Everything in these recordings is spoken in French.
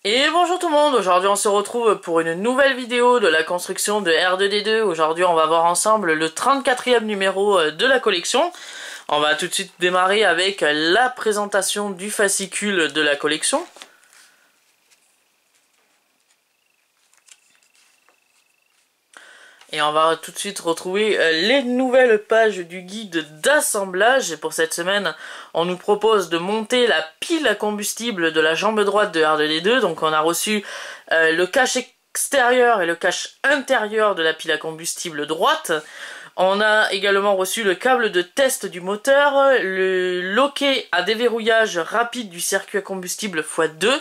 Et bonjour tout le monde, aujourd'hui on se retrouve pour une nouvelle vidéo de la construction de R2D2. Aujourd'hui on va voir ensemble le 34e numéro de la collection. On va tout de suite démarrer avec la présentation du fascicule de la collection. Et on va tout de suite retrouver les nouvelles pages du guide d'assemblage. Et pour cette semaine, on nous propose de monter la pile à combustible de la jambe droite de R2D2. Donc on a reçu le cache extérieur et le cache intérieur de la pile à combustible droite. On a également reçu le câble de test du moteur, le loquet à déverrouillage rapide du circuit à combustible x2.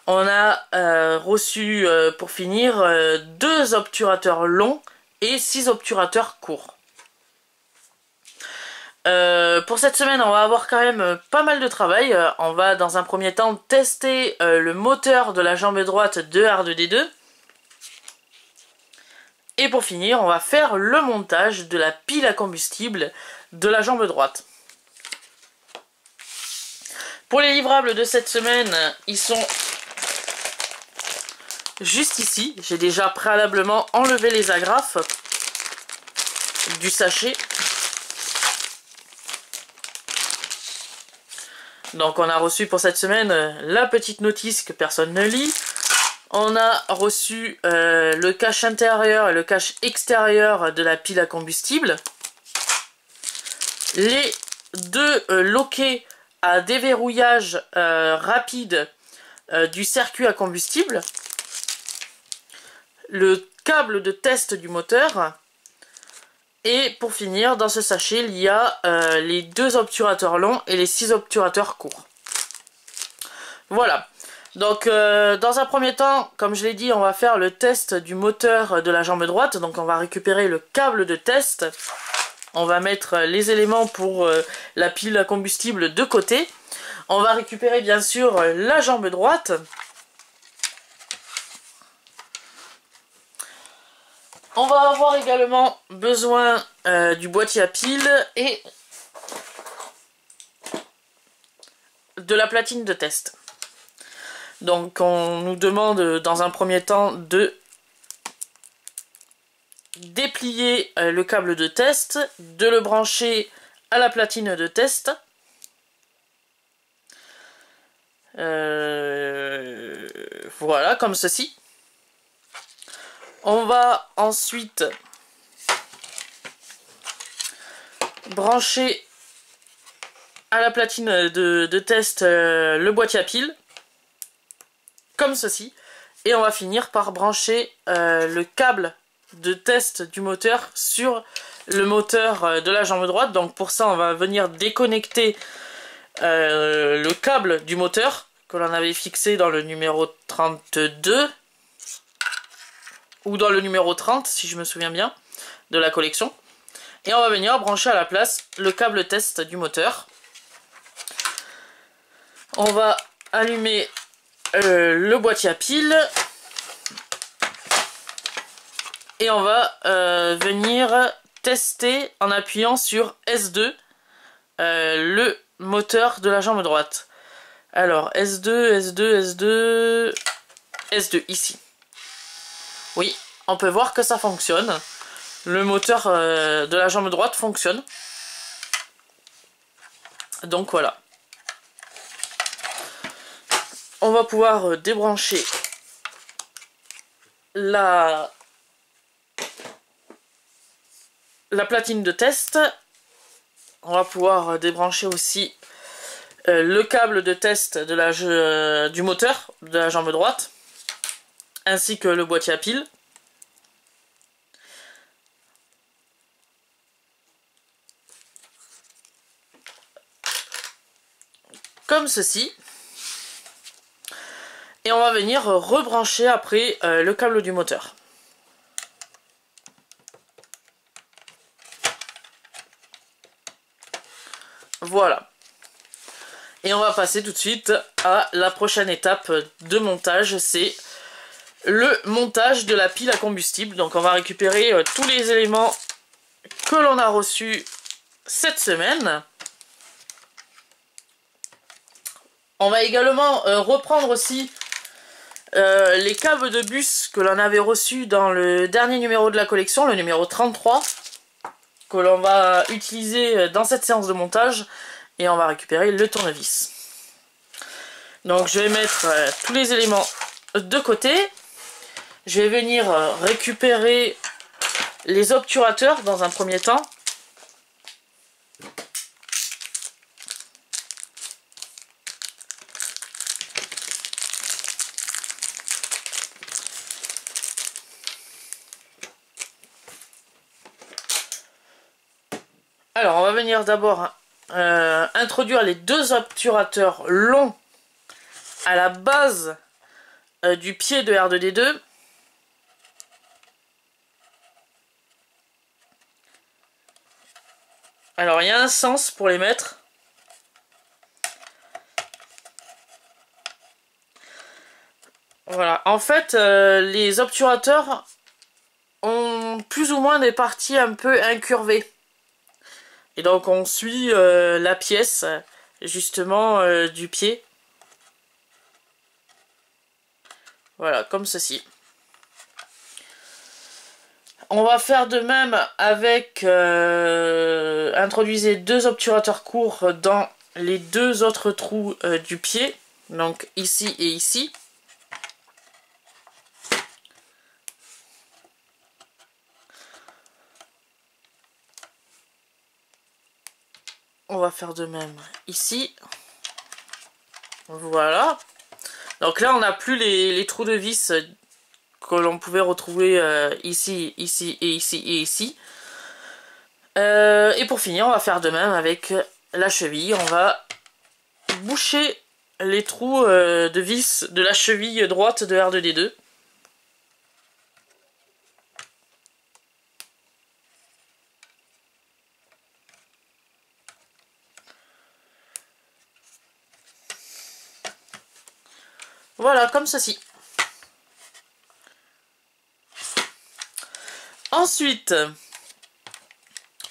On a reçu, pour finir, 2 obturateurs longs et 6 obturateurs courts. Pour cette semaine, on va avoir quand même pas mal de travail. On va dans un premier temps tester le moteur de la jambe droite de R2D2. Et pour finir, on va faire le montage de la pile à combustible de la jambe droite. Pour les livrables de cette semaine, ils sont juste ici. J'ai déjà préalablement enlevé les agrafes du sachet. Donc on a reçu pour cette semaine la petite notice que personne ne lit. On a reçu le cache intérieur et le cache extérieur de la pile à combustible. Les 2 loquets à déverrouillage rapide du circuit à combustible. Le câble de test du moteur. Et pour finir, dans ce sachet, il y a les 2 obturateurs longs et les 6 obturateurs courts. Voilà. Donc dans un premier temps, comme je l'ai dit, on va faire le test du moteur de la jambe droite. Donc on va récupérer le câble de test. On va mettre les éléments pour la pile à combustible de côté. On va récupérer bien sûr la jambe droite. On va avoir également besoin du boîtier à piles et de la platine de test. Donc on nous demande dans un premier temps de déplier le câble de test, de le brancher à la platine de test. Voilà, comme ceci. On va ensuite brancher à la platine de test le boîtier à piles, comme ceci. Et on va finir par brancher le câble de test du moteur sur le moteur de la jambe droite. Donc pour ça, on va venir déconnecter le câble du moteur que l'on avait fixé dans le numéro 32. Ou dans le numéro 30, si je me souviens bien, de la collection. Et on va venir brancher à la place le câble test du moteur. On va allumer le boîtier à piles. Et on va venir tester en appuyant sur S2 le moteur de la jambe droite. Alors S2 ici. Oui, on peut voir que ça fonctionne. Le moteur de la jambe droite fonctionne. Donc voilà. On va pouvoir débrancher la platine de test. On va pouvoir débrancher aussi le câble de test de du moteur de la jambe droite. Ainsi que le boîtier à piles. Comme ceci. Et on va venir rebrancher après le câble du moteur. Voilà. Et on va passer tout de suite à la prochaine étape de montage, c'est le montage de la pile à combustible. Donc on va récupérer tous les éléments que l'on a reçus cette semaine. On va également reprendre aussi les câbles de bus que l'on avait reçus dans le dernier numéro de la collection, le numéro 33, que l'on va utiliser dans cette séance de montage, et on va récupérer le tournevis. Donc je vais mettre tous les éléments de côté. Je vais venir récupérer les obturateurs dans un premier temps. Alors on va venir d'abord introduire les deux obturateurs longs à la base du pied de R2D2. Alors il y a un sens pour les mettre. Voilà, en fait les obturateurs ont plus ou moins des parties un peu incurvées. Et donc on suit la pièce justement du pied. Voilà, comme ceci. On va faire de même avec... introduisez deux obturateurs courts dans les deux autres trous du pied. Donc ici et ici. On va faire de même ici. Voilà. Donc là, on n'a plus les trous de vis que l'on pouvait retrouver ici, ici, et ici, et ici. Et pour finir, on va faire de même avec la cheville. On va boucher les trous de vis de la cheville droite de R2D2. Voilà, comme ceci. Ensuite,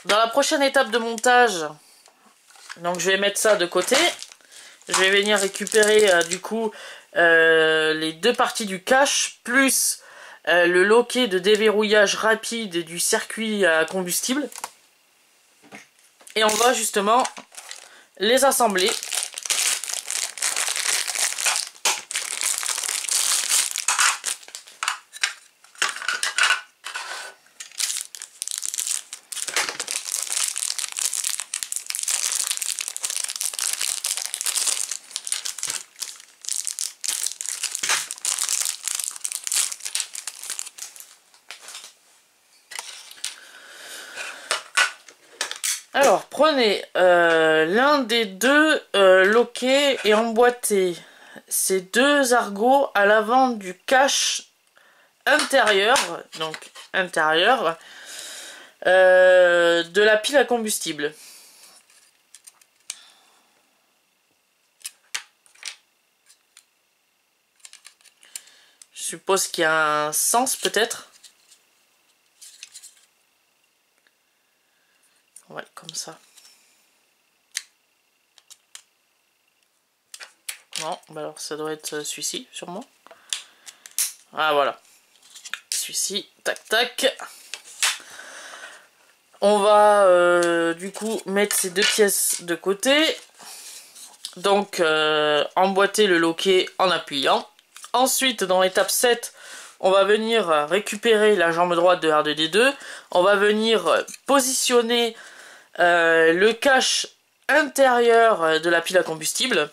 dans la prochaine étape de montage, donc je vais mettre ça de côté. Je vais venir récupérer du coup les deux parties du cache, plus le loquet de déverrouillage rapide du circuit à combustible. Et on va justement les assembler. Alors, prenez l'un des deux loquets et emboîtez ces deux argots à l'avant du cache intérieur, donc intérieur, de la pile à combustible. Je suppose qu'il y a un sens peut-être. Ouais, comme ça. Non, bah alors ça doit être celui-ci, sûrement. Ah, voilà. Celui-ci, tac, tac. On va du coup mettre ces deux pièces de côté. Donc, emboîter le loquet en appuyant. Ensuite, dans l'étape 7, on va venir récupérer la jambe droite de R2D2. On va venir positionner le cache intérieur de la pile à combustible.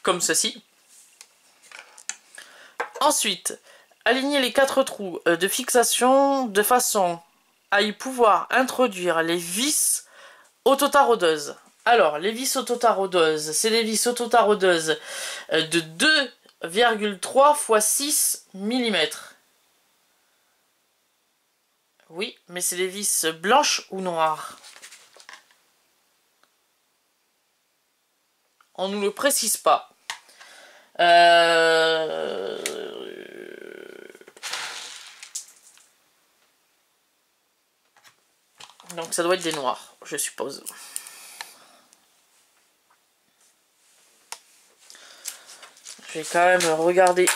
Comme ceci. Ensuite, aligner les 4 trous de fixation de façon à y pouvoir introduire les vis autotaraudeuses. Alors, les vis autotaraudeuses, c'est des vis autotaraudeuses de 2,3 x 6 mm. Oui, mais c'est des vis blanches ou noires. On ne nous le précise pas. donc ça doit être des noirs, je suppose. Je vais quand même regarder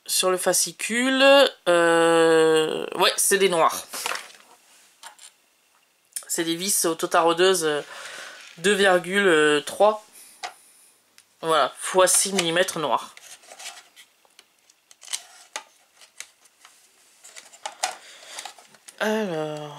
sur le fascicule. Ouais, c'est des noirs. C'est des vis autotarodeuses 2,3. Voilà, x 6 mm noir. Alors...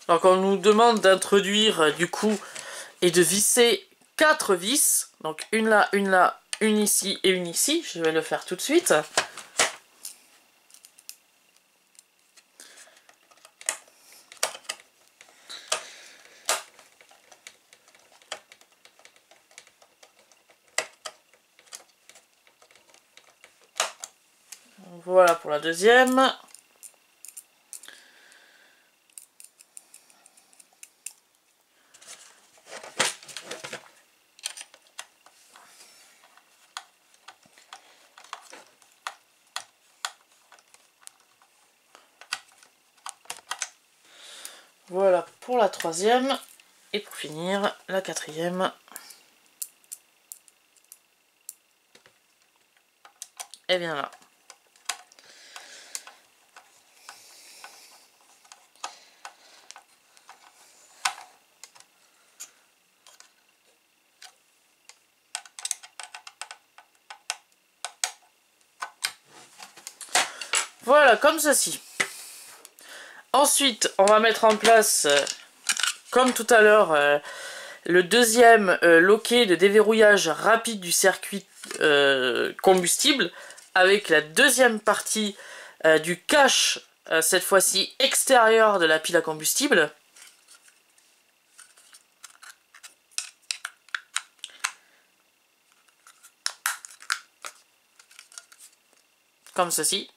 Donc on nous demande d'introduire du coup et de visser 4 vis. Donc une là, une ici et une ici. Je vais le faire tout de suite. Voilà pour la deuxième. Voilà pour la troisième. Et pour finir, la quatrième. Et bien là. Voilà, comme ceci. Ensuite, on va mettre en place, comme tout à l'heure, le deuxième loquet de déverrouillage rapide du circuit combustible, avec la deuxième partie du cache, cette fois-ci extérieur de la pile à combustible. Comme ceci.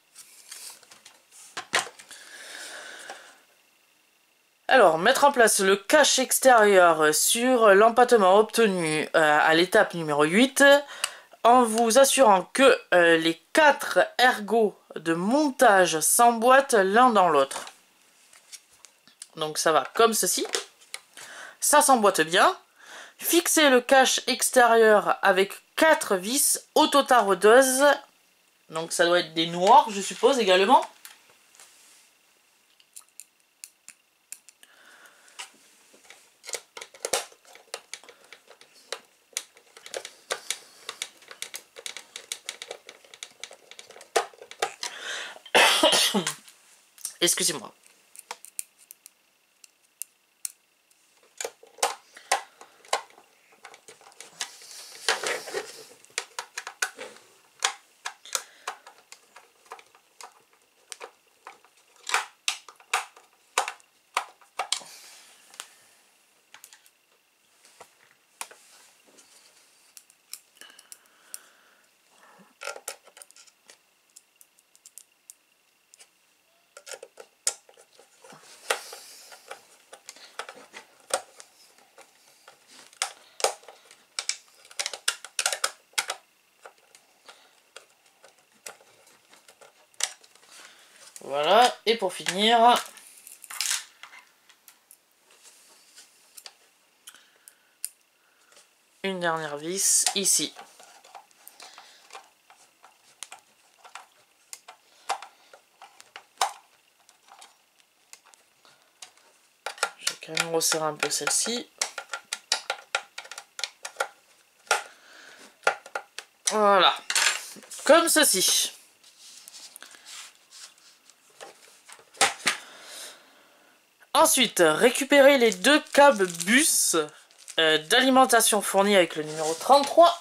Alors, mettre en place le cache extérieur sur l'empattement obtenu à l'étape numéro 8, en vous assurant que les 4 ergots de montage s'emboîtent l'un dans l'autre. Donc ça va comme ceci. Ça s'emboîte bien. Fixez le cache extérieur avec 4 vis autotarodeuses. Donc ça doit être des noirs, je suppose, également. Excusez-moi. Voilà, et pour finir, une dernière vis ici. Je vais quand même resserrer un peu celle-ci. Voilà, comme ceci. Ensuite, récupérez les 2 câbles bus d'alimentation fournis avec le numéro 33.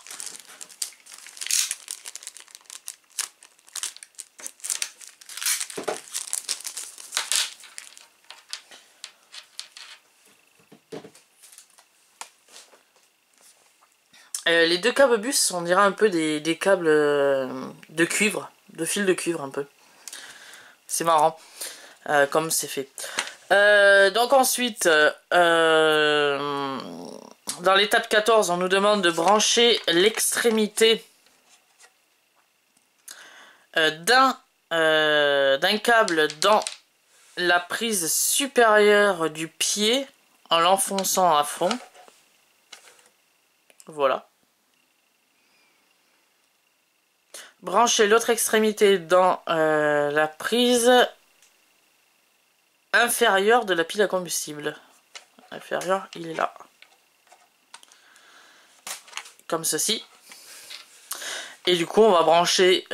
Les deux câbles bus, on dirait un peu des câbles de cuivre, de fil de cuivre un peu. C'est marrant comme c'est fait. Donc ensuite, dans l'étape 14, on nous demande de brancher l'extrémité d'un câble dans la prise supérieure du pied en l'enfonçant à fond. Voilà. Brancher l'autre extrémité dans la prise inférieure de la pile à combustible. Inférieur, il est là. Comme ceci. Et du coup, on va brancher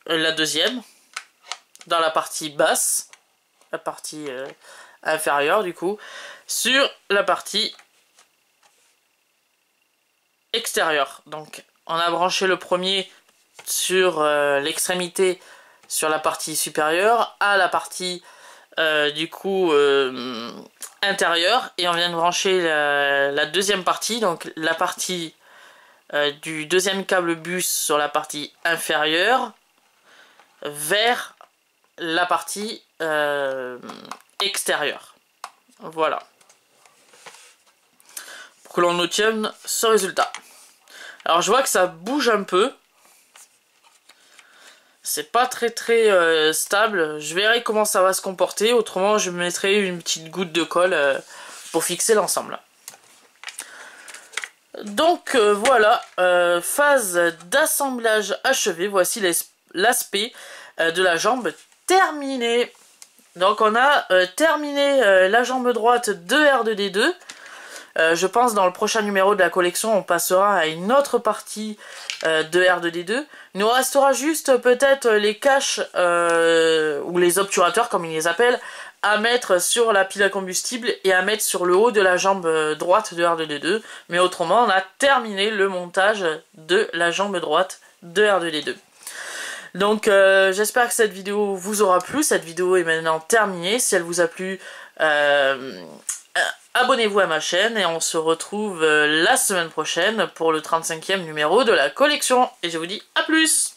la deuxième dans la partie basse, la partie inférieure du coup, sur la partie extérieure. Donc, on a branché le premier sur l'extrémité sur la partie supérieure à la partie du coup intérieure, et on vient de brancher la deuxième partie, donc la partie du deuxième câble bus sur la partie inférieure vers la partie extérieure. Voilà. Pour que l'on obtienne ce résultat. Alors je vois que ça bouge un peu. C'est pas très stable. Je verrai comment ça va se comporter. Autrement, je mettrai une petite goutte de colle pour fixer l'ensemble. Donc voilà, phase d'assemblage achevée. Voici l'aspect de la jambe terminée. Donc on a terminé la jambe droite de R2D2. Je pense dans le prochain numéro de la collection on passera à une autre partie de R2D2. Il nous restera juste peut-être les caches ou les obturateurs comme ils les appellent à mettre sur la pile à combustible et à mettre sur le haut de la jambe droite de R2D2. Mais autrement on a terminé le montage de la jambe droite de R2D2. Donc j'espère que cette vidéo vous aura plu. Cette vidéo est maintenant terminée. Si elle vous a plu, abonnez-vous à ma chaîne et on se retrouve la semaine prochaine pour le 35e numéro de la collection. Et je vous dis à plus!